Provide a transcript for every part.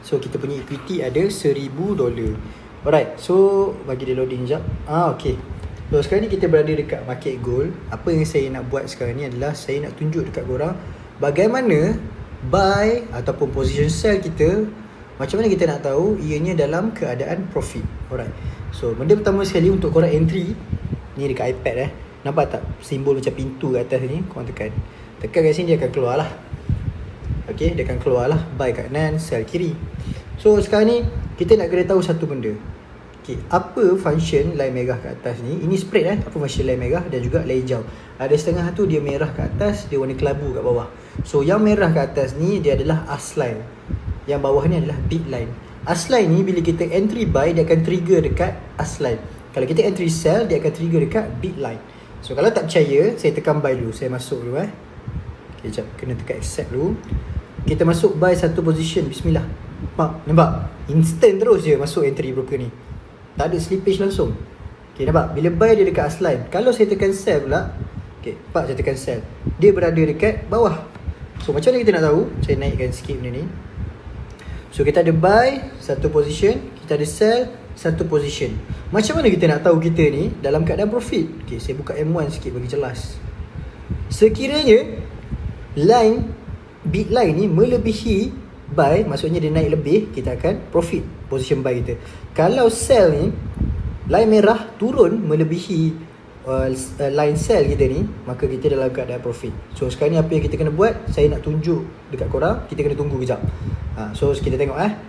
So kita punya equity ada $1,000. Alright, so bagi dia loading sekejap. Okay. So sekarang ni kita berada dekat market gold. Apa yang saya nak buat sekarang ni adalah saya nak tunjuk dekat korang bagaimana buy ataupun position sell kita. Macam mana kita nak tahu ianya dalam keadaan profit. Alright. So benda pertama sekali untuk korang entry ni dekat iPad nampak tak simbol macam pintu kat atas ni? Korang tekan kat sini, dia akan keluar lah. Okay, dia akan keluar lah buy kat kanan, sell kiri. So sekarang ni kita nak kena tahu satu benda. Okay, apa function line merah kat atas ni? Ini spread apa function line merah dan juga line hijau. Ada setengah tu dia merah kat atas, dia warna kelabu kat bawah. So yang merah kat atas ni dia adalah as line, yang bawah ni adalah bid line. As line ni bila kita entry buy, dia akan trigger dekat as line. Kalau kita entry sell, dia akan trigger dekat bid line. So kalau tak percaya, saya tekan buy dulu. Saya masuk dulu Okay, sekejap, kena tekan accept dulu. Kita masuk buy satu position. Bismillah. Nampak? Instant terus je masuk entry broker ni. Tak ada slippage langsung. Okay, nampak? Bila buy dia dekat as line. Kalau saya tekan sell pula, okay, saya tekan sell, dia berada dekat bawah. So macam mana kita nak tahu? Saya naikkan sikit benda ni. So kita ada buy satu position, kita ada sell satu position. Macam mana kita nak tahu kita ni dalam keadaan profit? Okay, saya buka M1 sikit bagi jelas. Sekiranya bid line ni melebihi buy, maksudnya dia naik lebih, kita akan profit position buy kita. Kalau sell ni line merah turun melebihi line sell kita ni, maka kita dalam keadaan profit. So sekarang ni apa yang kita kena buat, saya nak tunjuk dekat korang. Kita kena tunggu kejap. So kita tengok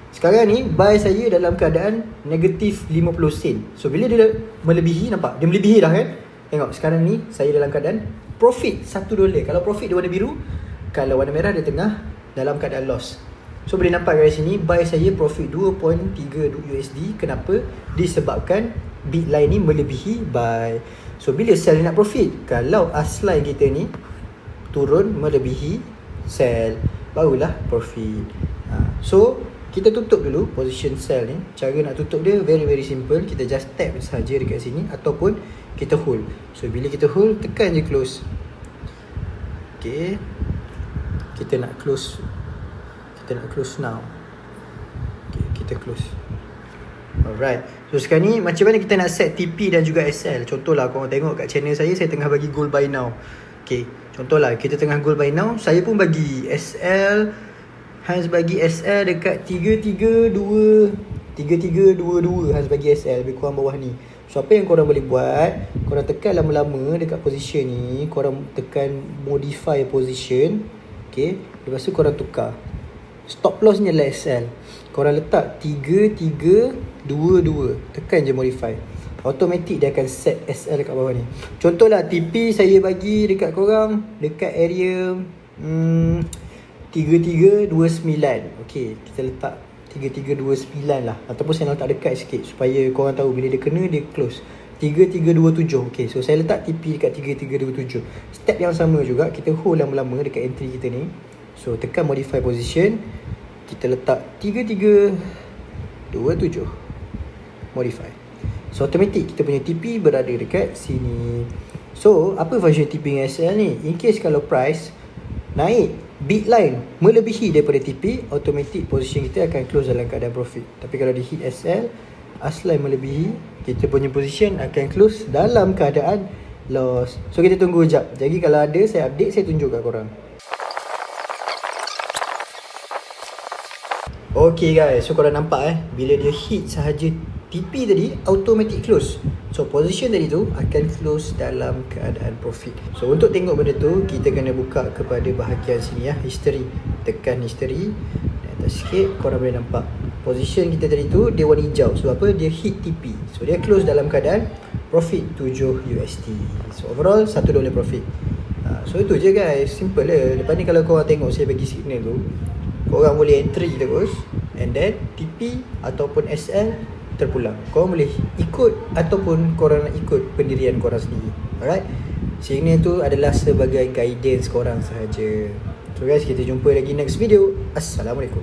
sekarang ni buy saya dalam keadaan negatif 50 sen. So bila dia melebihi, nampak? Dia melebihi dah kan? Tengok sekarang ni saya dalam keadaan profit $1. Kalau profit dia warna biru, kalau warna merah dia tengah dalam keadaan loss. So boleh nampak kat sini buy saya profit 2.3 USD. Kenapa? Disebabkan bid line ni melebihi buy. So bila sell nak profit, kalau as line kita ni turun melebihi sell, barulah profit. So kita tutup dulu position sell ni. Cara nak tutup dia very simple. Kita just tap saja dekat sini ataupun kita hold. So bila kita hold, tekan je close. Okay, kita nak close now. Okay, kita close. Alright. So sekarang ni macam mana kita nak set TP dan juga SL. Contohlah korang tengok kat channel saya tengah bagi gold buy now. Okay, contohlah kita tengah gold buy now, saya pun bagi SL. Hans bagi SL dekat 3322. Hans bagi SL lebih kurang bawah ni. So apa yang korang boleh buat, korang tekan lama-lama dekat position ni, korang tekan modify position. Okay, lepas tu korang tukar. Stop loss ni adalah SL. Korang letak 3322. Tekan je modify. Automatic dia akan set SL dekat bawah ni. Contohlah TP saya bagi dekat korang dekat area 3329. Okay, kita letak 3329 lah. Ataupun saya letak dekat sikit supaya korang tahu bila dia kena dia close. 3327. Okay, so saya letak TP dekat 3327. Step yang sama juga, kita hold lama-lama dekat entry kita ni. So tekan modify position, kita letak 3327 modify. So automatic kita punya TP berada dekat sini. So apa function TP dengan SL ni? In case kalau price naik, bid line melebihi daripada TP, automatic position kita akan close dalam keadaan profit. Tapi kalau di hit SL, as line melebihi, kita punya position akan close dalam keadaan loss. So kita tunggu sekejap. Jadi kalau ada saya update, saya tunjuk kat korang. Okay guys, so korang nampak bila dia hit sahaja TP tadi, automatic close. So position tadi tu akan close dalam keadaan profit. So untuk tengok benda tu, kita kena buka kepada bahagian sini history. Tekan history, dan atas sikit korang boleh nampak position kita tadi tu dia warna hijau. Sebab apa? Dia hit TP. So dia close dalam keadaan profit 7 USD. So overall $1 profit. So itu je guys, simple lah. Lepas ni kalau korang tengok saya bagi signal tu, korang boleh entry terus, and then TP ataupun SL terpulang. Korang boleh ikut ataupun korang nak ikut pendirian korang sendiri. Alright, signal tu adalah sebagai guidance korang sahaja. So guys, kita jumpa lagi next video. Assalamualaikum.